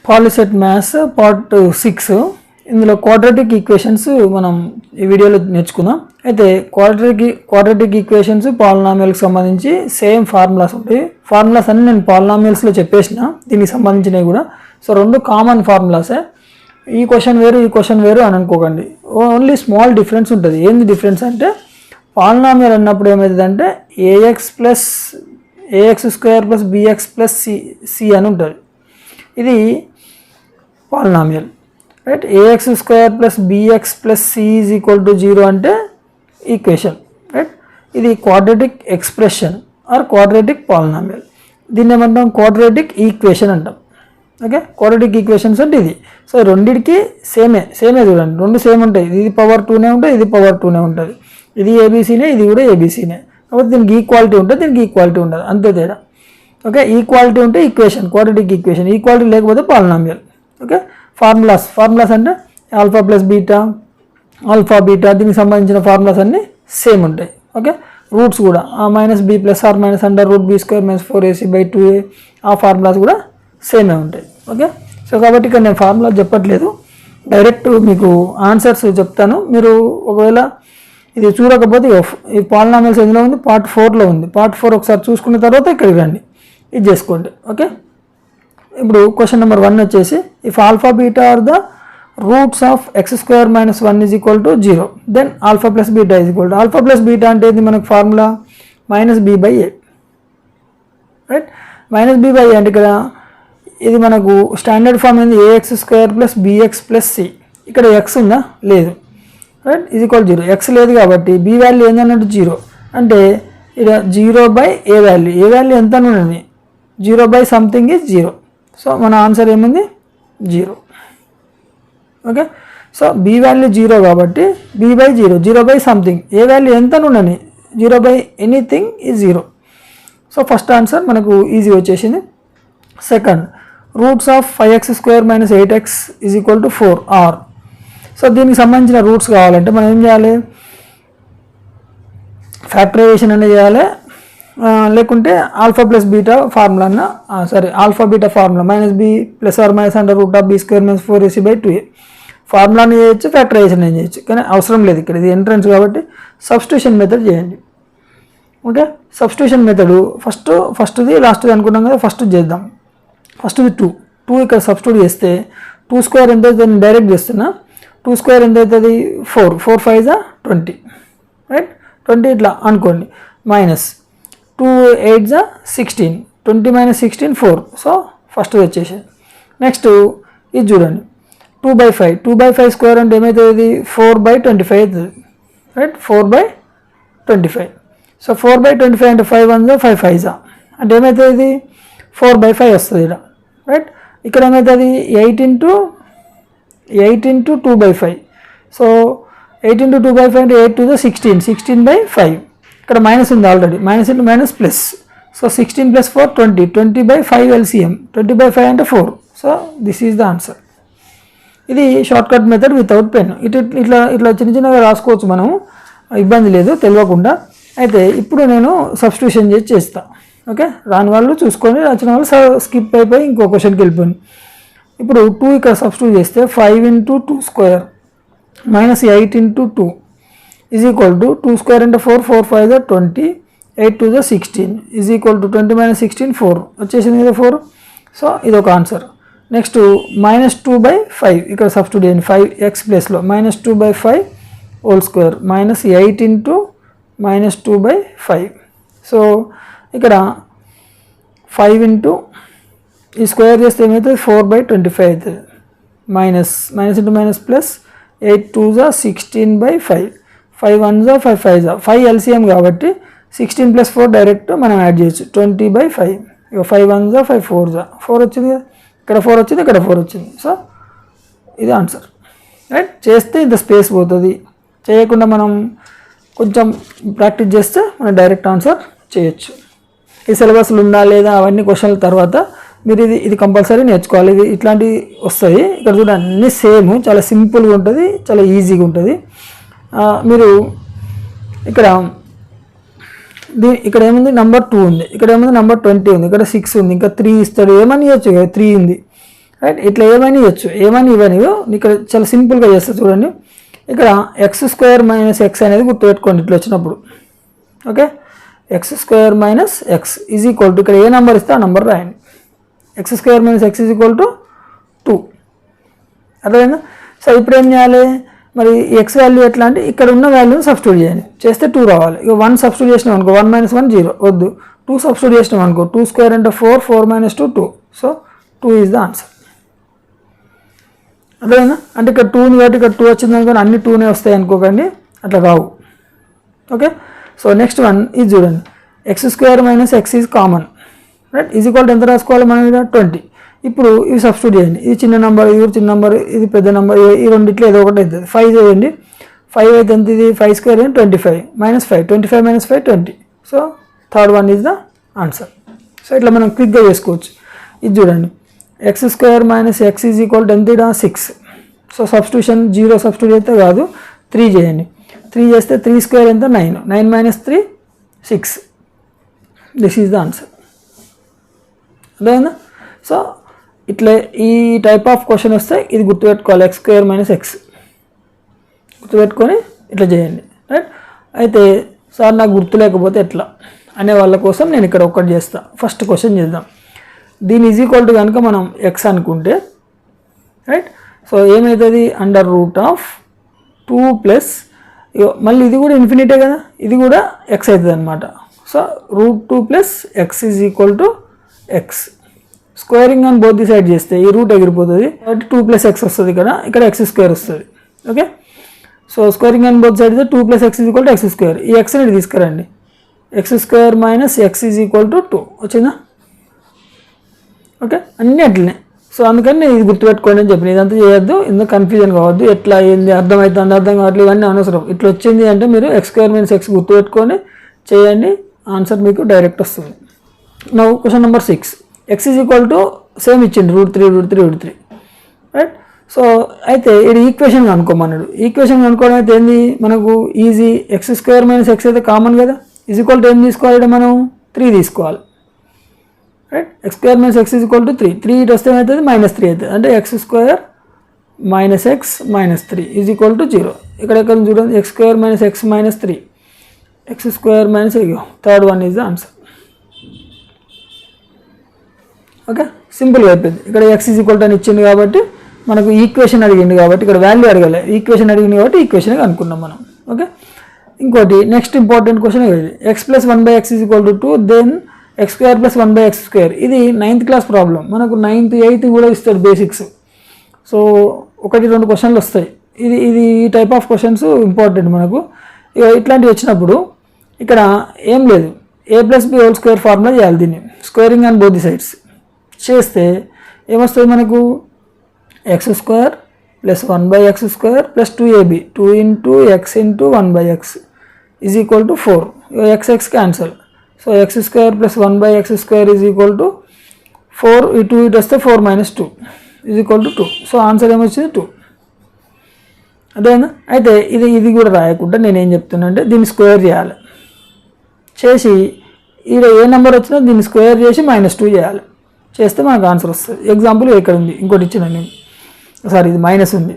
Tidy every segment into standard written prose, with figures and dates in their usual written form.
POLYCET maths part 6. ఇందులో quadratic equations మనం ఈ వీడియోలో నేర్చుకుందాం. అయితే క్వాడ్రాటిక్ ఈక్వేషన్స్ పాలినామియల్కి సంబంధించి సేమ్ ఫార్ములాస్ ఉంటాయి. ఫార్ములాస్ అన్ని నేను పాలినామియల్స్లో చెప్పేసిన, దీనికి సంబంధించినవి కూడా. సో రెండు కామన్ ఫార్ములాసే. ఈ క్వశ్చన్ వేరు అని అనుకోకండి. ఓన్లీ స్మాల్ డిఫరెన్స్ ఉంటుంది. ఏంది డిఫరెన్స్ అంటే, పాలినామియల్ అన్నప్పుడు ఏమవుతుందంటే ax square plus bx plus c అని ఉంటుంది. ఇది polynomial, right. ax square plus bx plus c is equal to 0 అంటే ఈక్వేషన్, రైట్. ఇది quadratic expression are quadratic polynomial. దీన్ని ఏమంటాం? క్వాడ్రాటిక్ ఈక్వేషన్ అంటాం. ఓకే, క్వాడ్రాటిక్ ఈక్వేషన్స్ అంటే ఇది. సో రెండింటికి సేమే చూడండి, రెండు సేమ్ ఉంటాయి. ఇది పవర్ 2నే ఉంటుంది, ఇది పవర్ 2నే ఉంటుంది. ఇది ఏబీసీనే, ఇది కూడా ఏబీసీనే. కాబట్టి దీనికి ఈక్వాలిటీ ఉంటుంది, దీనికి ఈక్వాలిటీ ఉండదు, అంతే తేడా. ఓకే, ఈక్వాలిటీ ఉంటే ఈక్వేషన్, క్వాడ్రాటిక్ ఈక్వేషన్. ఈక్వాలిటీ లేకపోతే పాలినామియల్. ఓకే, ఫార్ములాస్ అంటే ఆల్ఫా ప్లస్ బీటా, దీనికి సంబంధించిన ఫార్ములాస్ అన్నీ సేమ్ ఉంటాయి. ఓకే, రూట్స్ కూడా minus B plus or minus under root B square minus 4ac/2a, ఆ ఫార్ములాస్ కూడా సేమే ఉంటాయి. ఓకే, సో కాబట్టి ఇక్కడ నేను ఫార్ములా చెప్పట్లేదు, డైరెక్ట్ మీకు ఆన్సర్స్ చెప్తాను. మీరు ఒకవేళ ఇది చూడకపోతే ఈ పాలినామియల్స్ ఎందులో ఉంది? పార్ట్ 4లో ఉంది. పార్ట్ 4 ఒకసారి చూసుకున్న తర్వాత ఇక్కడికి రండి, ఇది చేసుకోండి. ఓకే, ఇప్పుడు క్వశ్చన్ నెంబర్ 1 వచ్చేసి, if alpha beta are the roots of x² - 1 is equal to 0, then alpha plus beta is equal to, alpha plus beta అంటే ఇది మనకు ఫార్ములా -b/a, రైట్. -b/a అంటే ఇక్కడ ఇది మనకు స్టాండర్డ్ ఫామ్ ఏంది? ax² + bx + c. ఇక్కడ x ఉందా? లేదు, రైట్. Is equal 0. x లేదు కాబట్టి b వాల్యూ ఏందన్నట్టు 0. అంటే ఇక్కడ 0/a వాల్యూ, ఏ వాల్యూ ఎంత ఉన్నది? 0/something is 0. సో మన ఆన్సర్ ఏముంది? 0. ఓకే, సో b వాల్యూ 0 కాబట్టి b/0, 0/something, ఏ వాల్యూ ఎంత ఉన్నది? 0/anything is 0. So first answer మనకు ఈజీ వచ్చేసింది. Second, roots of 5x² - 8x is equal to 4 R. So దీనికి సంబంధించిన రూట్స్ కావాలంటే మనం ఏం చేయాలి? ఫ్యాక్టరైజేషన్ అనేది చేయాలి, లేకుంటే alpha plus beta formula alpha beta formula -b plus or minus under root of b² - 4ac/2a ఫార్ములాని చేయొచ్చు, ఫ్యాక్టరైజేషన్ ఏం చేయొచ్చు, కానీ అవసరం లేదు ఇక్కడ, ఇది ఎంట్రన్స్ కాబట్టి సబ్స్టిట్యూషన్ మెథడ్ చేయండి. ఓకే, సబ్స్టిట్యూషన్ మెథడ్ ఫస్ట్ది లాస్ట్ది అనుకున్నాం కదా, ఫస్ట్ చేద్దాం. ఫస్ట్ది 2 ఇక్కడ సబ్స్టిట్యూట్ చేస్తే 2² ఎంత అవుతుంది? డైరెక్ట్ చేస్తున్నా. 2² ఎంత అవుతుంది? 4 5 = 20, రైట్. 20 ఇట్లా అనుకోండి. -2 8 = 16, 20 - 16 4. సో ఫస్ట్ వచ్చేసింది. నెక్స్ట్ ఇది చూడండి, 2/5, 2/5² అంటే ఏమవుతుంది? 4/25 అవుతుంది, రైట్. 4/25. సో 4/25 అంటే 5 1 5 5 అంటే ఏమవుతుంది? ఇది 4/5 వస్తుంది ఇలా, రైట్. ఇక్కడ ఏమవుతుంది? 8 × 2/5. సో 8 × 2/5 అంటే 8 2 16, 16/5. ఇక్కడ మైనస్ ఉంది ఆల్రెడీ, -× ప్లస్. సో 16 + 4 20, 20/5 LCM, 20/5 అంటే 4. So this is the answer. ఇది షార్ట్కట్ మెథడ్ వితౌట్ పెన్. ఇట్లా చిన్నగా రాసుకోవచ్చు మనం, ఇబ్బంది లేదు తెలియకుండా. అయితే ఇప్పుడు నేను సబ్స్టిట్యూషన్ చేస్తా. ఓకే, రాని వాళ్ళు చూసుకొని, వచ్చిన వాళ్ళు స్కిప్ అయిపోయి ఇంకో క్వశ్చన్కి వెళ్ళిపోయింది. ఇప్పుడు 2 ఇక్కడ సబ్స్టిట్యూట్ చేస్తే 5 × 2² -8 × 2 ఈజ్ ఈక్వల్ టు 2² అంటే 4 4 5 = 20, 8 2 = 16 ఈజ్ ఈక్వల్ టు 20 - 16 4 వచ్చేసింది కదా 4. సో ఇది ఒక ఆన్సర్. నెక్స్ట్ -2/5 ఇక్కడ సబ్స్టిట్యూట్ చేయండి, 5x ప్లేస్లో -2/5² -8 × -2/5. సో ఇక్కడ 5 ఈ స్క్వేర్ చేస్తే ఏమవుతుంది? 4/25 అవుతుంది. మైనస్ ప్లస్ 8 2 = 16/5, 5 1 = 5 5 5 LCM కాబట్టి 16 + 4 డైరెక్ట్ మనం యాడ్ చేయొచ్చు, 20/5. ఇక 5 1 = 5 4 4 వచ్చింది కదా, ఇక్కడ 4 వచ్చింది, ఇక్కడ 4 వచ్చింది. సో ఇది ఆన్సర్, రైట్. చేస్తే ఇంత స్పేస్ పోతుంది, చేయకుండా మనం కొంచెం ప్రాక్టీస్ చేస్తే మనం డైరెక్ట్ ఆన్సర్ చేయొచ్చు. ఈ సిలబస్లు ఉందా లేదా అవన్నీ క్వశ్చన్ల తర్వాత మీరు ఇది కంపల్సరీ నేర్చుకోవాలి. ఇది ఇట్లాంటివి వస్తాయి. ఇక్కడ చూడండి అన్నీ సేమ్, చాలా సింపుల్గా ఉంటుంది, చాలా ఈజీగా ఉంటుంది. మీరు ఇక్కడ ఏముంది? నెంబర్ 2 ఉంది, ఇక్కడ ఏముంది? నెంబర్ 20 ఉంది, ఇక్కడ 6 ఉంది, ఇంకా 3 ఇస్తాడు, ఏమని ఇవ్వచ్చు కదా, 3 ఉంది. రైట్. ఇట్లా ఏమైనా ఇవ్వచ్చు, ఏమైనా ఇవ్వని ఇక్కడ చాలా సింపుల్గా చేస్తా చూడండి. ఇక్కడ ఎక్స్ స్క్వేర్ మైనస్ ఎక్స్ అనేది గుర్తుపెట్టుకోండి ఇట్లా వచ్చినప్పుడు. Okay, X square minus X is equal to ఇక్కడ ఏ నెంబర్ ఇస్తే ఆ నెంబర్ రాయండి. X square minus X is equal to 2. అర్థమైందా? సో ఇప్పుడు ఏం చేయాలి మరి ఎక్స్ వాల్యూ ఎట్లా అంటే ఇక్కడ ఉన్న వాల్యూని సబ్స్టిట్యూట్ చేయండి, చేస్తే 2 రావాలి. ఇక 1 సబ్స్టిట్యూట్ చేసినాం అనుకో 1 - 1 0 వద్దు, 2 సబ్స్టిట్యూట్ చేసినాం అనుకో 2 స్క్వేర్ అంటే 4, 4 - 2 2. So 2 is the answer. అర్థమైందా? అంటే ఇక్కడ 2ని కాబట్టి ఇక్కడ 2 వచ్చింది అనుకోని అన్ని 2నే వస్తాయి అనుకోకండి, అట్లా రావు. ఓకే, సో నెక్స్ట్ వన్ ఇది చూడండి. X square minus X is common, right. Is equal to ఎంత రాసుకోవాలి మనం ఇక్కడ 20. ఇప్పుడు ఇవి సబ్స్టిట్యూట్ చేయండి, ఇది చిన్న నెంబర్, ఇది చిన్న నెంబర్, ఇది పెద్ద నెంబర్, ఈ రెండిట్లో ఏదో ఒకటి అవుతుంది. 5 చేయండి, 5 అయితే ఎంత, ఇది 5 స్క్వేర్ అని 25 - 5, 25 - 5 20. So third one is the answer. So ఇట్లా మనం క్విక్గా చేసుకోవచ్చు. ఇది చూడండి, X square minus X is equal to ఎంత 6. సో సబ్స్టిట్యూషన్ 0 సబ్స్టిట్యూట్ అయితే కాదు, 3 చేయండి. 3 చేస్తే 3 స్క్వేర్ ఎంత 9, 9 - 3 6. This is the answer. అర్థమైందా? సో ఇట్లా ఈ టైప్ ఆఫ్ క్వశ్చన్ వస్తే ఇది గుర్తుపెట్టుకోవాలి, ఎక్స్ స్క్వేర్ మైనస్ ఎక్స్ గుర్తుపెట్టుకొని ఇట్లా చేయండి, రైట్. అయితే సార్ నాకు గుర్తు లేకపోతే ఎట్లా అనే వాళ్ళ కోసం నేను ఇక్కడ ఒకటి చేస్తాను. ఫస్ట్ క్వశ్చన్ చేద్దాం. దీని ఈజ్ ఈక్వల్ టు కనుక మనం ఎక్స్ అనుకుంటే, రైట్. సో ఏమవుతుంది, √2 ప్లస్ మళ్ళీ ఇది కూడా ఇన్ఫినిటే కదా, ఇది కూడా ఎక్స్ అవుతుంది అనమాట. So √2 plus X is equal to X. Squaring అని బోత్ ది సైడ్ చేస్తే ఈ రూట్ ఎగిరిపోతుంది కాబట్టి 2 + x వస్తుంది, ఇక్కడ ఎక్స్ స్క్వేర్ వస్తుంది. ఓకే, సో స్క్వేరింగ్ అని both side 2 + x is equal to X square. ఈ ఎక్స్ని ఇటు తీసుకురండి, X square minus X is equal to 2 వచ్చిందా? ఓకే, అన్నీ అట్లనే. సో అందుకని నేను ఇది గుర్తుపెట్టుకోండి అని చెప్పిన, ఇదంతా చేయొద్దు, ఇందులో కన్ఫ్యూజన్ కావద్దు, ఎట్లా అయింది అర్థమవుతుంది అర్థం కావట్లేదు ఇవన్నీ అనవసరం. ఇట్లా వచ్చింది అంటే మీరు ఎక్స్ స్క్వేర్ మైనస్ ఎక్స్ గుర్తుపెట్టుకొని చేయండి, ఆన్సర్ మీకు డైరెక్ట్ వస్తుంది. Now question number 6. X is equal to same ఇచ్చింది √3 రైట్. సో అయితే ఇది ఈక్వేషన్ కనుక్కోమన్నాడు. ఈక్వేషన్ కనుక్కోవడం అయితే ఏంది మనకు easy, X square minus X అయితే కామన్ కదా, ఈజ్ ఈక్వల్ టు ఏం తీసుకోవాలి మనం 3 తీసుకోవాలి, right. X square minus X is equal to 3 ఇటు వస్తే ఏమవుతుంది -3 అవుతుంది, అంటే X square minus X minus 3 is equal to 0. ఇక్కడ చూడండి X square minus X minus 3, X square minus third one is the answer. Okay, సింపుల్గా అయిపోయింది. ఇక్కడ ఎక్స్ ఈజ్ ఈక్వల్ టు అని ఇచ్చింది కాబట్టి మనకు ఈక్వేషన్ అడిగింది కాబట్టి ఇక్కడ వాల్యూ అడగలే, ఈక్వేషన్ అడిగింది కాబట్టి ఈక్వేషన్ అనుకున్నాం మనం. ఓకే, ఇంకోటి నెక్స్ట్ ఇంపార్టెంట్ క్వశ్చన్ ఇది, x plus 1/x is equal to 2, then x square plus 1/x². ఇది 9th క్లాస్ ప్రాబ్లం, మనకు 9th 8th కూడా ఇస్తాడు బేసిక్స్. సో 1-2 క్వశ్చన్లు వస్తాయి. ఇది ఈ టైప్ ఆఫ్ క్వశ్చన్స్ ఇంపార్టెంట్ మనకు. ఇక ఇట్లాంటివి వచ్చినప్పుడు ఇక్కడ ఏం లేదు, a+b² ఫార్ములా చేయాలి. దీన్ని squaring on both the sides చేస్తే ఏమొస్తుంది మనకు, x² + 1/x² + 2ab, 2 × x × 1/x is equal to 4. x cancel. So x² + 1/x² is equal to 4, ఈ 2 ఇటు వస్తే 4 - 2 is equal to 2. So answer ఏమొచ్చింది 2. అదేనా? అయితే ఇది కూడా రాయకుండా నేనేం చెప్తున్నా అంటే దీన్ని స్క్వేర్ చేయాలి, చేసి ఇక్కడ ఏ నెంబర్ వచ్చినా దీన్ని స్క్వేర్ చేసి -2 చేయాలి, చేస్తే మనకు ఆన్సర్ వస్తుంది. ఎగ్జాంపుల్ ఇక్కడ ఉంది, ఇంకోటి ఇచ్చిన నేను, సారీ ఇది మైనస్ ఉంది,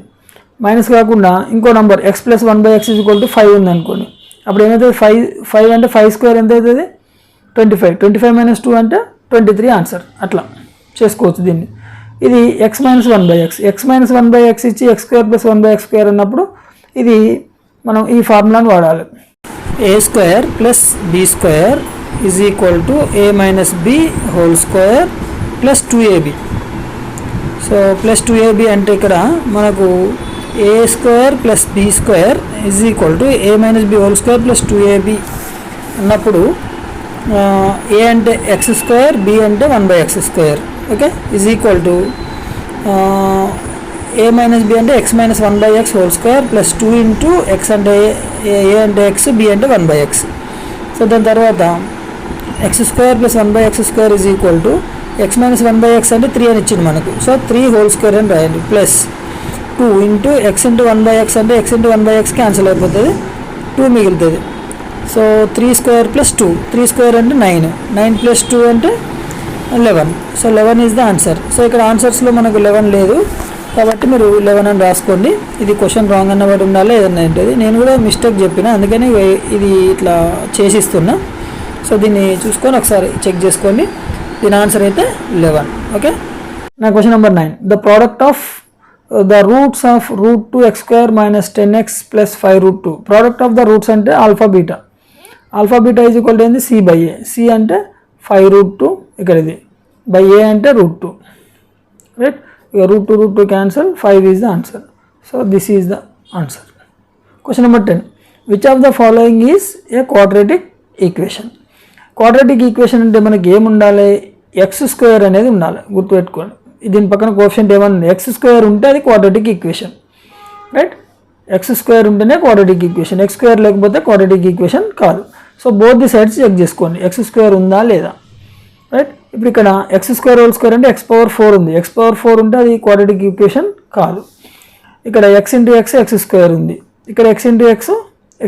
మైనస్ కాకుండా ఇంకో number x + 1/x is equal to 5 ఉంది అనుకోండి. అప్పుడు ఏమవుతుంది, 5 అంటే 5² ఎంత అవుతుంది 25, 25 - 2 అంటే 23 ఆన్సర్. అట్లా చేసుకోవచ్చు దీన్ని. ఇది x - 1/x, x - 1/x ఇచ్చి x² + 1/x² అన్నప్పుడు ఇది మనం ఈ ఫార్ములాను వాడాలి. a² + b² is equal to a - b² + 2ab. So +2ab అంటే ఇక్కడ మనకు a² + b² is equal to a - b² + 2ab అన్నప్పుడు a అంటే x², b అంటే 1/x². Okay, is equal to a - b అంటే x - 1/x² + 2 × x అంటే a అంటే x, b అంటే 1/x. సో దాని తర్వాత x² + 1/x² is equal to x - 1/x అంటే 3 అని ఇచ్చింది మనకు. సో 3² అని రాయాలి, ప్లస్ 2 × x × 1/x అంటే x × 1/x క్యాన్సిల్ అయిపోతుంది, 2 మిగులుతుంది. సో 3² + 2, 3² అంటే 9, 9 + 2 అంటే 11. So 11 is the answer. So ఇక్కడ ఆన్సర్స్లో మనకు 11 లేదు కాబట్టి మీరు 11 అని రాసుకోండి. ఇది క్వశ్చన్ రాంగ్ అన్నవాడు ఉండాలి ఏదన్నా ఏంటది. నేను కూడా మిస్టేక్ చెప్పిన అందుకని ఇది ఇట్లా చేసిస్తున్నా. సో దీన్ని చూసుకొని ఒకసారి చెక్ చేసుకోండి. దీని ఆన్సర్ అయితే 11. ఓకే. నా question number 9. The product of the roots of root 2x square minus 10x plus 5√2. Product of the roots అంటే alpha beta. Alpha beta is equal to ఏంది c/a. c అంటే 5√2, ఇక్కడ ఇది బై a అంటే √2, right. ఇక √2 cancel, 5 is the answer. So this is the answer. Question number 10. Which of the following is a quadratic equation. Quadratic equation అంటే మనకి ఏముండాలి, x² అనేది ఉండాలి, గుర్తుపెట్టుకోండి. దీని పక్కన కోఎఫిషియంట్ ఏమన్నా x² ఉంటే అది క్వాడ్రాటిక్ ఈక్వేషన్, రైట్. x² ఉంటేనే క్వాడ్రాటిక్ ఈక్వేషన్, x² లేకపోతే క్వాడ్రాటిక్ ఈక్వేషన్ కాదు. So both the sides check చేసుకోండి, x² ఉందా లేదా, రైట్. ఇప్పుడు ఇక్కడ x² అంటే x⁴ ఉంది, x⁴ ఉంటే అది క్వాడ్రాటిక్ ఈక్వేషన్ కాదు. ఇక్కడ x × x x² ఉంది, ఇక్కడ x ×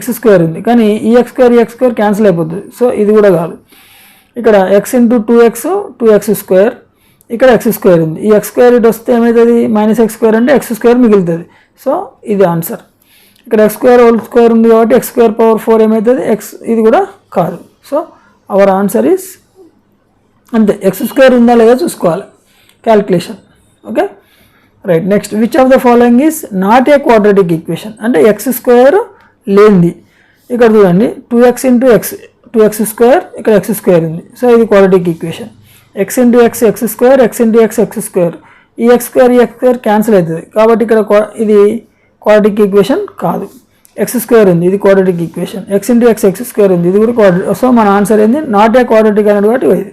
x ఉంది, కానీ ఈ x² క్యాన్సిల్ అయిపోతుంది. సో ఇది కూడా కాదు. ఇక్కడ x × 2x ఇక్కడ x² ఉంది, ఈ x² ఇటు వస్తే ఏమవుతుంది, -x² అంటే x² మిగులుతుంది. సో ఇది ఆన్సర్. ఇక్కడ x² ఉంది కాబట్టి x²⁴ ఏమవుతుంది, ఇది కూడా కాదు. సో అవర్ ఆన్సర్ ఈస్ అంతే, x² ఉందా లేదా చూసుకోవాలి, calculation. Okay, right. Next, which of the following is not a quadratic equation. అంటే x² లేనిది. ఇక్కడ చూడండి, 2x × x 2x², ఇక్కడ x² ఉంది. సో ఇది quadratic equation. x × x x², x × x x², ఈ x² క్యాన్సిల్ అవుతుంది కాబట్టి ఇక్కడ ఇది క్వాడ్రాటిక్ ఈక్వేషన్ కాదు. x² ఉంది, ఇది quadratic equation. x × x x² ఉంది, ఇది కూడా క్వాడ్రాటిక్. సో మన ఆన్సర్ ఏంది, నాట్ ఏ క్వాడ్రాటిక్ అన్నది కాబట్టి ఇది.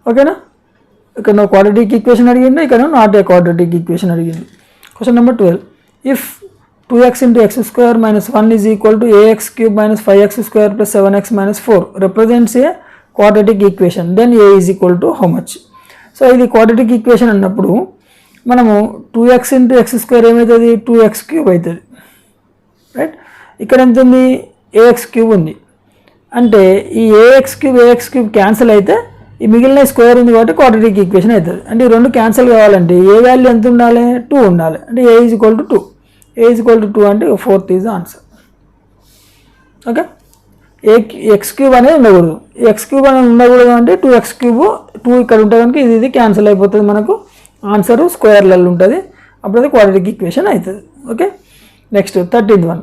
ఓకేనా. ఇక్కడ నువ్వు క్వాడ్రాటిక్ ఈక్వేషన్ అడిగింది, ఇక్కడ నాట్ ఏ క్వాడ్రాటిక్ ఈక్వేషన్ అడిగింది. Question number 12. If 2x × x² - 1 is equal to ax³ - 5x² + 7x - 4 represents a quadratic equation, then a is equal to how much. So ఇది క్వాడ్రాటిక్ ఈక్వేషన్ అన్నప్పుడు మనము 2x × x² ఏమవుతుంది, 2x³ అవుతుంది, right. ఇక్కడ ఎంత ఉంది, ax³ ఉంది. అంటే ఈ ax³ క్యాన్సిల్ అయితే ఈ మిగిలిన స్క్వేర్ ఉంది కాబట్టి క్వాడ్రాటిక్ ఈక్వేషన్ అవుతుంది. అంటే ఈ రెండు క్యాన్సిల్ కావాలంటే ఏ వాల్యూ ఎంత ఉండాలి, 2 ఉండాలి. అంటే a is equal to 2, a is equal to 2 అంటే 4th is answer. Okay. x³ అనేది ఉండకూడదు, x³ అనేది ఉండకూడదు అంటే 2x³ 2 ఇక్కడ ఉంటే కనుక ఇది క్యాన్సిల్ అయిపోతుంది, మనకు ఆన్సర్ స్క్వేర్లలో ఉంటుంది, అప్పుడు అది క్వాడ్రాటిక్ ఈక్వేషన్ అవుతుంది. Okay. Next 13th one.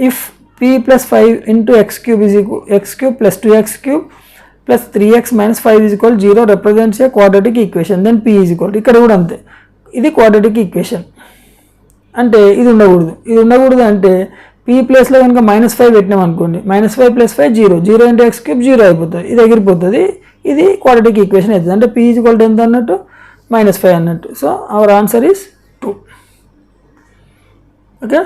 If p + 5 × x³ is equal x³ + 2x³ + 3x - 5 is equal 0 represents a quadratic equation, then p is equal. ఇక్కడ కూడా అంతే, ఇది క్వాడ్రాటిక్ ఈక్వేషన్. అంటే ఇది ఉండకూడదు, ఇది ఉండకూడదు అంటే p ప్లేస్లో కనుక -5 పెట్టినాం అనుకోండి, -5 + 5 0, 0 × x³ 0 అయిపోతుంది, ఇది ఎగిరిపోతుంది, ఇది క్వాడ్రాటిక్ ఈక్వేషన్ అవుతుంది. అంటే p ఈజ్ ఈక్వల్ టు ఎంత అన్నట్టు, -5 అన్నట్టు. So our answer is 2. Okay,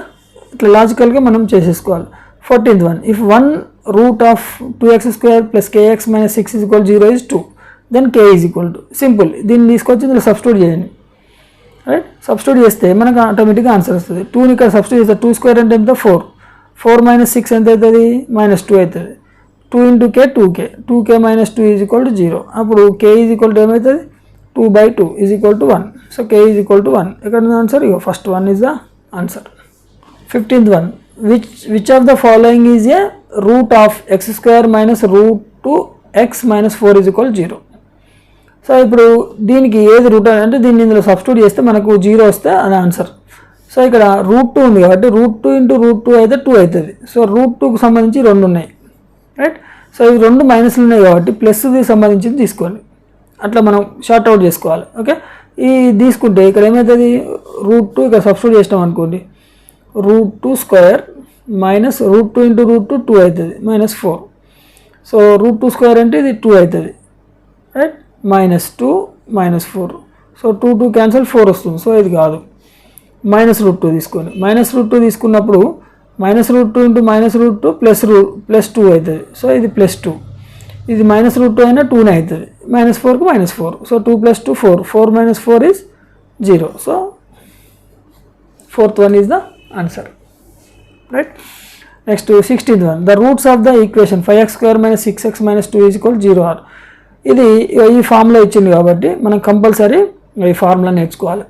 ఇట్లా లాజికల్గా మనం చేసేసుకోవాలి. 14th one. If 1 √2x² + kx - 6 is equal 0 is 2, then k is equal to. Simple, దీన్ని తీసుకొచ్చి ఇందులో సబ్స్టిట్యూట్ చేయండి, రైట్. సబ్స్టిట్యూట్ చేస్తే మనకు ఆటోమేటిక్గా ఆన్సర్ వస్తుంది. 2ని ఇక్కడ సబ్స్టిట్యూట్ చేస్తే 2² అంటే ఎంత, 4, 4 - 6 ఎంత అవుతుంది, -2 అవుతుంది. 2 × k 2k, 2k - 2 is equal to 0. అప్పుడు k ఈజ్ ఈక్వల్ టు ఏమవుతుంది, 2/2 is equal to 1. So k is equal to 1. ఎక్కడ ఉంది answer, ego first 1 is the answer. 15th one. Which of the following is a root of x² - √2x - 4 is equal 0. So ఇప్పుడు దీనికి ఏది route అంటే దీన్ని ఇందులో substitute చేస్తే మనకు 0 వస్తే అది ఆన్సర్. సో ఇక్కడ √2 ఉంది కాబట్టి √2 × √2 అయితే 2 అవుతుంది. సో √2కు సంబంధించి 2 ఉన్నాయి, రైట్. సో ఇవి 2 మైనస్లు ఉన్నాయి కాబట్టి ప్లస్కి సంబంధించింది తీసుకోండి, అట్లా మనం షార్ట్ అవుట్ చేసుకోవాలి. ఓకే, ఈ తీసుకుంటే ఇక్కడ ఏమవుతుంది, √2 ఇక్కడ సబ్స్టిట్యూట్ చేసినాం అనుకోండి, √2² - √2 × √2 2 అవుతుంది, -4. సో √2² అంటే ఇది 2 అవుతుంది, రైట్. -2 -4. సో 2 2 క్యాన్సల్, 4 వస్తుంది. సో ఇది కాదు, -√2 తీసుకోండి. -√2 తీసుకున్నప్పుడు -√2 × -√2 +2 అవుతుంది. సో ఇది +2, ఇది -√2 అయినా 2నే అవుతుంది, -4కు -4. So 2 + 2 4, 4 - 4 is 0. So 4th one is the answer, right. Next 16th one. The roots of the equation 5x² - 6x - 2 is equal 0 are. ఇది ఈ ఫార్ములా ఇచ్చింది కాబట్టి మనం కంపల్సరీ ఈ ఫార్ములా నేర్చుకోవాలి.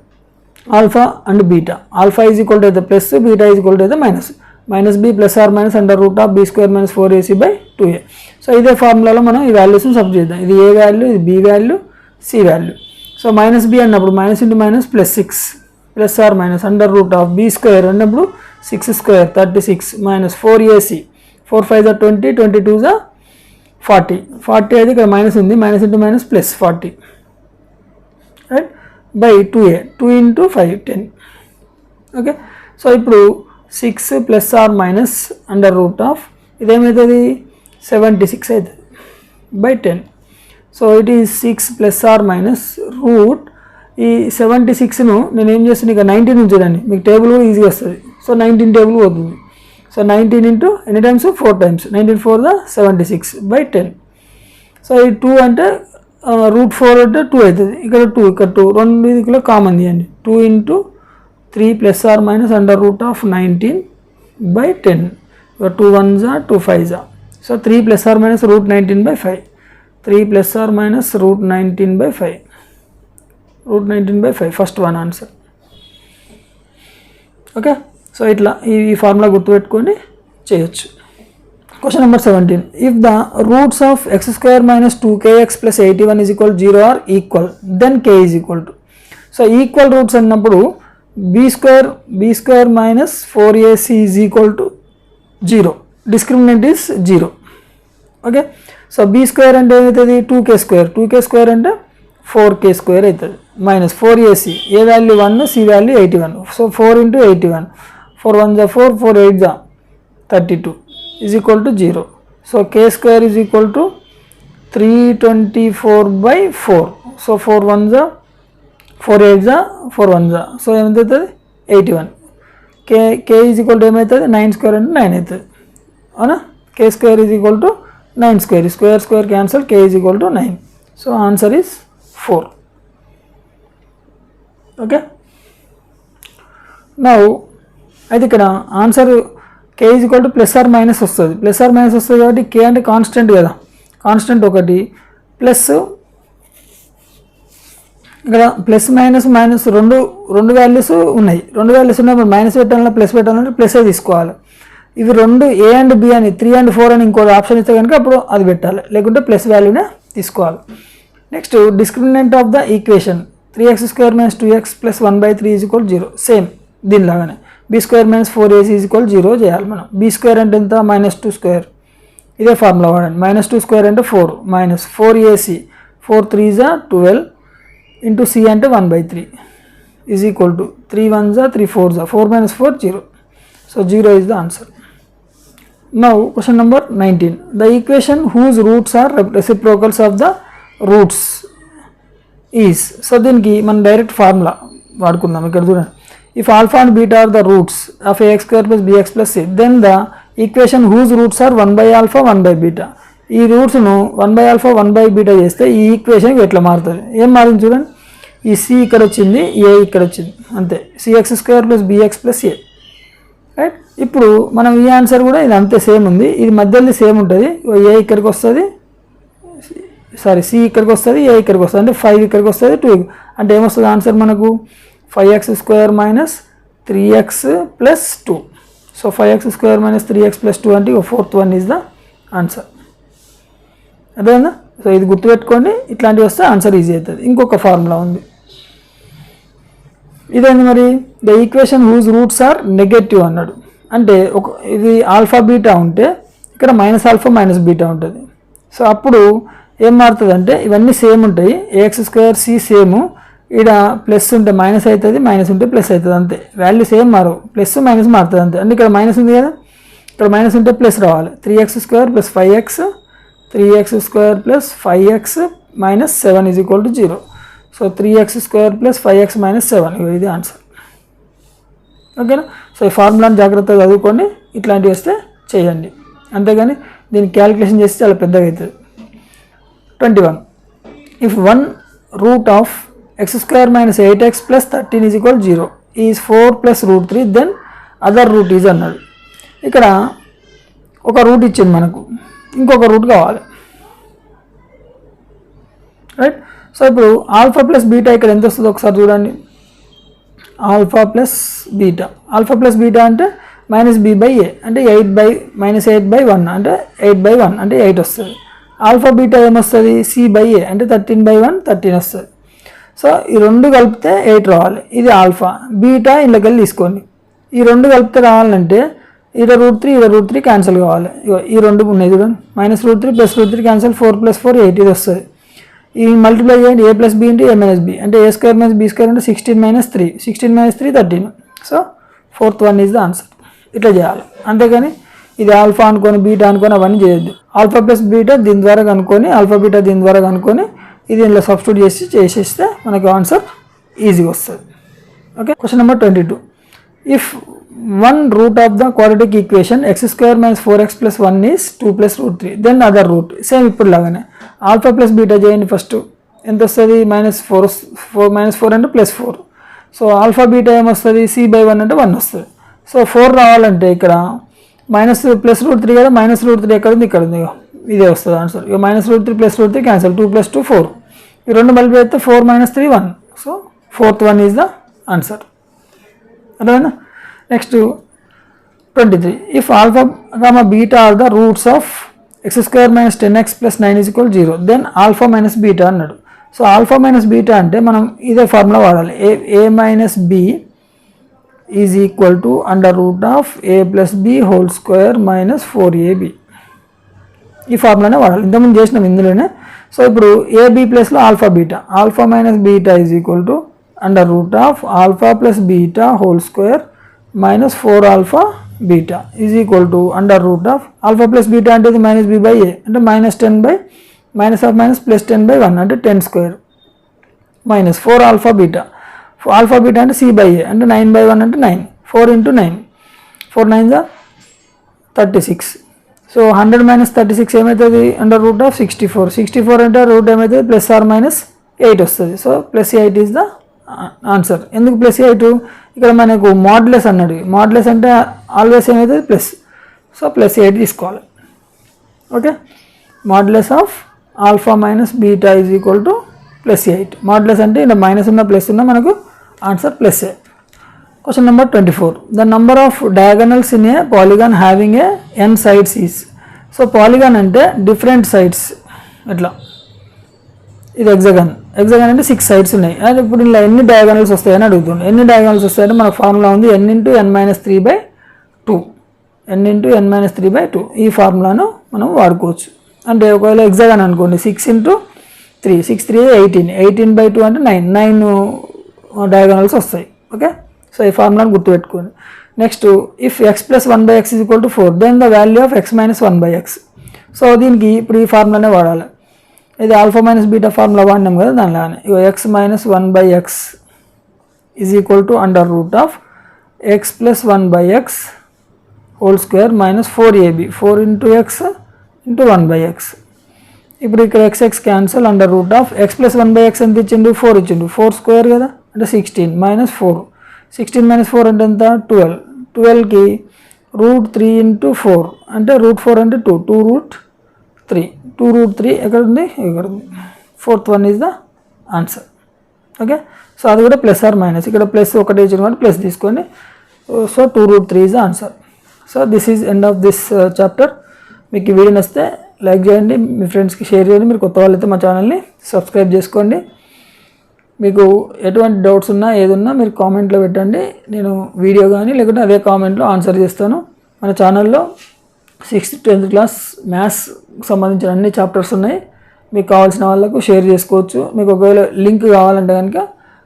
Alpha and beta. Alpha is equal to అయితే plus, beta is equal to అయితే minus. Minus B plus or minus under root of B square minus 4ac/2a. So ఇదే ఫార్ములాలో మనం ఈ వాల్యూస్ని సబ్ చేద్దాం. ఇది ఏ వాల్యూ, ఇది B value, C value. So minus B అన్నప్పుడు minus into minus plus 6 plus or minus under root of B square అన్నప్పుడు 6 స్క్వేర్ 36 మైనస్ 4ac. 4 5 20, 22 40. 40 అయితే ఇక్కడ మైనస్ ఉంది, minus into minus plus 40 right by 2a. 2 into 5 10. Okay, so ఇప్పుడు 6 plus or minus under root of ఇదేమవుతుంది 76 అవుతుంది by 10. So it is 6 plus or minus root ఈ 76ను నేను ఏం చేస్తాను ఇక 19 ఉంచండి, మీకు టేబుల్ కూడా ఈజీగా వస్తుంది. సో 19 టేబుల్ పోతుంది. సో 19 ఇంటూ ఎన్ని టైమ్స్ 4 టైమ్స్ 19 4 76 బై 10. సో ఈ 2 అంటే రూట్ 4 అంటే 2 అవుతుంది. ఇక్కడ 2 ఇక్కడ 2 రెండు దిక్కులో కామన్ తీయండి. 2 into 3 plus or minus under root of 19 by 10. 2 1 2 5. So 3 plus or minus root 19 by 5. 3 plus or minus root 19 by 5. Root 19 by 5 first one answer. Okay, so ఇట్లా ఈ ఫార్ములా గుర్తుపెట్టుకొని చేయొచ్చు. Question number 17. If the roots of x square minus 2kx plus 81 is equal 0 are equal then k is equal to. So equal roots అన్నప్పుడు B square minus 4ac is equal to 0. Discriminant is 0. Okay, so B square అంటే ఏమవుతుంది 2k square. 2k square అంటే 4k square అవుతుంది minus 4ac. A value 1, c value 81. So 4 into 81. 4 1 4 4 8 32 is equal to 0. So k square is equal to 324/4. So 4 1 4 8 4 1 so ఏమవుతుంది 81. k is equal to ఏమవుతుంది 9 square అంటే 9 అవుతుంది అవునా. k square is equal to 9 square. Square square cancel. k is equal to 9. So answer is 4. Okay, now అయితే ఇక్కడ answer k is equal to plus or minus వస్తుంది. Plus or minus వస్తుంది కాబట్టి k అంటే constant కదా, constant ఒకటి plus ఇక్కడ plus minus రెండు వాల్యూస్ ఉన్నాయి. రెండు వాల్యూస్ ఉన్నప్పుడు మైనస్ పెట్టాలన్నా ప్లస్ పెట్టాలంటే ప్లస్ తీసుకోవాలి. ఇవి రెండు ఏ అండ్ బి అని 3 and 4 అని ఇంకో ఆప్షన్ ఇస్తే కనుక అప్పుడు అది పెట్టాలి, లేకుంటే ప్లస్ వాల్యూనే తీసుకోవాలి. Next discriminant of the equation 3x square minus 2x plus 1/3 is equal 0. Same దీనిలాగానే B square minus 4ac is equal 0 చేయాలి మనం. బీ స్క్వేర్ అంటే ఎంత -2 స్క్వేర్. ఇదే ఫార్ములా వాడండి. -2 స్క్వేర్ అంటే 4 మైనస్ 4ac 4 3 12 ఇంటూ సి అంటే 1/3 is equal to 3 1 3 4 4 minus 4 0. So 0 is the answer. Now question number 19. The equation whose roots are reciprocals of the roots is. So దీనికి మనం direct formula వాడుకుందాం. ఇక్కడ చూడండి, if alpha and beta are the roots of ax square plus bx plus c then the equation whose roots are 1/α 1/β. ఈ రూట్స్ను 1/α 1/β చేస్తే ఈ equation ఎట్లా మారుతుంది, ఏం మారింది చూడండి. ఈ సి ఇక్కడ వచ్చింది, ఏ ఇక్కడ వచ్చింది, అంతే. cx square plus bx plus a right. ఇప్పుడు మనం ఈ ఆన్సర్ కూడా ఇది అంతే సేమ్ ఉంది. ఇది మధ్యలో సేమ్ ఉంటుంది. ఏ ఇక్కడికి వస్తుంది, సారీ సి ఇక్కడికి వస్తుంది, ఏ ఇక్కడికి వస్తుంది, అంటే 5 ఇక్కడికి వస్తుంది, 2 అంటే ఏమొస్తుంది ఆన్సర్ మనకు 5x square minus 3x plus 2. So 5x square minus 3x plus 2 అంటే 4th one is the answer. అదేనా. సో ఇది గుర్తుపెట్టుకోండి, ఇట్లాంటివి వస్తే ఆన్సర్ ఈజీ అవుతుంది. ఇంకొక ఫార్ములా ఉంది, ఇదేంది మరి. The equation whose roots are negative అన్నాడు. అంటే ఇది ఆల్ఫా బీటా ఉంటే ఇక్కడ -α -β ఉంటుంది. సో అప్పుడు ఏం మారుతుంది అంటే ఇవన్నీ సేమ్ ఉంటాయి. ax స్క్వేర్ సి సేమ్, ఇక్కడ ప్లస్ ఉంటే మైనస్ అవుతుంది, మైనస్ ఉంటే ప్లస్ అవుతుంది, అంతే. వాల్యూ సేమ్ మారవు, ప్లస్ మైనస్ మారుతుంది అంతే. అంటే ఇక్కడ మైనస్ ఉంది కదా, ఇక్కడ మైనస్ ఉంటే ప్లస్ రావాలి. 3x square plus 5x 3x square plus 5x minus 7 is equal to 0. So 3x square plus 5x minus 7 ఇది ఆన్సర్. ఓకేనా. సో ఈ ఫార్ములాని జాగ్రత్తగా చదువుకొని ఇట్లాంటివి వస్తే చేయండి, అంతేగాని దీన్ని క్యాలిక్యులేషన్ చేస్తే చాలా పెద్దగా అవుతుంది. 21. If 1 root of x square minus 8x plus 13 is equal 0 is 4 plus root 3 then other root is అన్నాడు. ఇక్కడ ఒక రూట్ ఇచ్చింది మనకు, ఇంకొక రూట్ కావాలి. రైట్. సో ఇప్పుడు ఆల్ఫా ప్లస్ బీటా ఇక్కడ ఎంత వస్తుందో ఒకసారి చూడండి. ఆల్ఫా ప్లస్ బీటా అంటే -b/a అంటే 8/-8/1 అంటే 8/1 అంటే 8 వస్తుంది. ఆల్ఫా బీటా ఏమొస్తుంది, c/a అంటే 13/1 13 వస్తుంది. సో ఈ రెండు కలిపితే 8 రావాలి. ఇది ఆల్ఫా. బీటా ఇందులోకెళ్ళి తీసుకోండి. ఈ రెండు కలిపితే రావాలంటే ఇక్కడ √3 క్యాన్సిల్ కావాలి. ఈ రెండు ఉన్నాయి చూడండి. -√3 + √3 క్యాన్సిల్ 4 + 4 8 ఇది వస్తుంది. ఈ మల్టిప్లై చేయండి a + b × a - b అంటే a² - b² అంటే 16 - 3 16 - 3 13. So 4th one is the answer. ఇట్లా చేయాలి. అంతేగాని ఇది ఆల్ఫా అనుకొని బీటా అనుకొని అవన్నీ చేయొద్దు. ఆల్ఫా ప్లస్ బీటా దీని ద్వారా కనుక్కొని ఆల్ఫా బీటా దీని ద్వారా కనుక్కొని ఇది ఇందులో సబ్స్టిట్యూట్ చేసేస్తే మనకు ఆన్సర్ ఈజీగా వస్తుంది. Okay. Question number 22. If one root of the quadratic equation x² - 4x + 1 is 2 + √3 then other root same ఇప్పుడు లాగానే ఆల్ఫా ప్లస్ బీటా చేయండి. ఫస్ట్ ఎంత వస్తుంది, -4 అంటే +4. సో ఆల్ఫా బీటా ఏమొస్తుంది, c/1 అంటే 1 వస్తుంది. సో 4 రావాలంటే ఇక్కడ +√3 కదా, -√3 ఎక్కడ ఉంది, ఇక్కడ ఉంది, ఇదే వస్తుంది ఆన్సర్. ఇక -√3 + √3 క్యాన్సల్ 2 + 2 4. ఈ రెండు మల్టిప్లై అయితే 4 - 3 1. So 4th one is the answer. అర్థమైనా? Next 23. If alpha beta are the roots of x² - 10x + 9 = 0 then alpha - beta అన్నాడు. సో ఆల్ఫా - బీటా అంటే మనం ఇదే ఫార్ములా వాడాలి. a - b is equal to √a + b² - 4ab. ఈ ఫార్ములానే వాడాలి. ఇంతకుముందు చేసినాం ఇందులోనే. సో ఇప్పుడు ab ప్లస్లో alpha beta - beta is equal to √α + beta (² - 4 alpha beta is equal to alpha plus beta అంటే ఇది -b/a అంటే -10/(-10/1) అంటే 10² -4 ఆల్ఫా బీటా అంటే c/a అంటే 9/1 అంటే 9 4 × 9 4 9 36. సో 100 - 36 ఏమవుతుంది, √64 64 అంటే రూట్ ఏమవుతుంది +or-8 వస్తుంది. So +8 is the answer. ఎందుకు +8? ఇక్కడ మనకు మాడ్యులస్ అన్నాడు. మాడ్యులస్ అంటే ఆల్వేస్ ఏమవుతుంది ప్లస్. సో +8 తీసుకోవాలి. Okay. Modulus of alpha - beta is equal to +8. Modulus అంటే ఇలా మైనస్ ఉన్న ప్లస్ ఉన్న మనకు answer +8. Question number 24. The number of diagonals in a polygon having a n sides is. So polygon అంటే different sides. ఎట్లా, ఇది ఎగ్జాగన్ అంటే 6 సైడ్స్ ఉన్నాయి. అది ఇప్పుడు ఇలా ఎన్ని డయాగనల్స్ వస్తాయని అడుగుతుంది. ఎన్ని డయాగనల్స్ వస్తాయంటే మనకు ఫార్ములా ఉంది n × n - 3/2 n × n - 3/2. ఈ ఫార్ములాను మనం వాడుకోవచ్చు. అంటే ఒకవేళ ఎగ్జాగన్ అనుకోండి 6 × 3 6 3 18 18/2 అంటే 9 డయాగనల్స్ వస్తాయి. ఓకే. సో ఈ ఫార్ములాను గుర్తుపెట్టుకోండి. Next if x + 1/x = 4 then the value of x - 1/x. So దీనికి ఇప్పుడు ఈ ఫార్ములానే వాడాలి. ఇది ఆల్ఫా - బీటా ఫార్ములా వాడినాం కదా, దానిలానే ఇక x - 1/x is equal to x + 1/x (² - 4ab 4 × x × 1/x. ఇప్పుడు ఇక్కడ x క్యాన్సల్ x + 1/x ఎంత ఇచ్చిండు, 4 ఇచ్చిండు. 4² కదా అంటే 16 - 4 16 - 4 అంటే ఎంత 12 12కి √3 × 4 అంటే √4 అంటే 2 2√3 ఎక్కడ ఉంది, ఇక్కడ ఉంది. 4th one is the answer. Okay. So అది కూడా +or-, ఇక్కడ ప్లస్ ఒకటి ఇచ్చిన కాబట్టి ప్లస్ తీసుకోండి. So 2√3 is the answer. So this is end of this chapter. మీకు ఈ వీడియో నచ్చితే లైక్ చేయండి, మీ ఫ్రెండ్స్కి షేర్ చేయండి. మీరు కొత్త వాళ్ళైతే మా ఛానల్ని సబ్స్క్రైబ్ చేసుకోండి. మీకు ఎటువంటి డౌట్స్ ఉన్నా ఏదున్నా మీరు కామెంట్లో పెట్టండి. నేను వీడియో కానీ లేకుంటే అదే కామెంట్లో ఆన్సర్ చేస్తాను. మన ఛానల్లో 6th to 10th class maths సంబంధించిన అన్ని చాప్టర్స్ ఉన్నాయి. మీకు కావాల్సిన వాళ్ళకు షేర్ చేసుకోవచ్చు. మీకు ఒకవేళ లింక్ కావాలంటే కనుక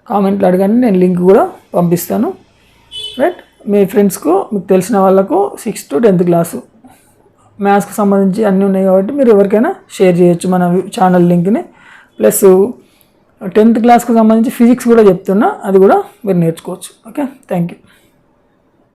కామెంట్లో అడగండి, నేను లింక్ కూడా పంపిస్తాను. రైట్. మీ ఫ్రెండ్స్కు మీకు తెలిసిన వాళ్ళకు 6th to 10th క్లాసు మ్యాథ్స్కి సంబంధించి అన్నీ ఉన్నాయి కాబట్టి మీరు ఎవరికైనా షేర్ చేయొచ్చు మన ఛానల్ లింక్ని. ప్లస్ 10th క్లాస్కి సంబంధించి ఫిజిక్స్ కూడా చెప్తున్నా, అది కూడా మీరు నేర్చుకోవచ్చు. ఓకే. Thank you.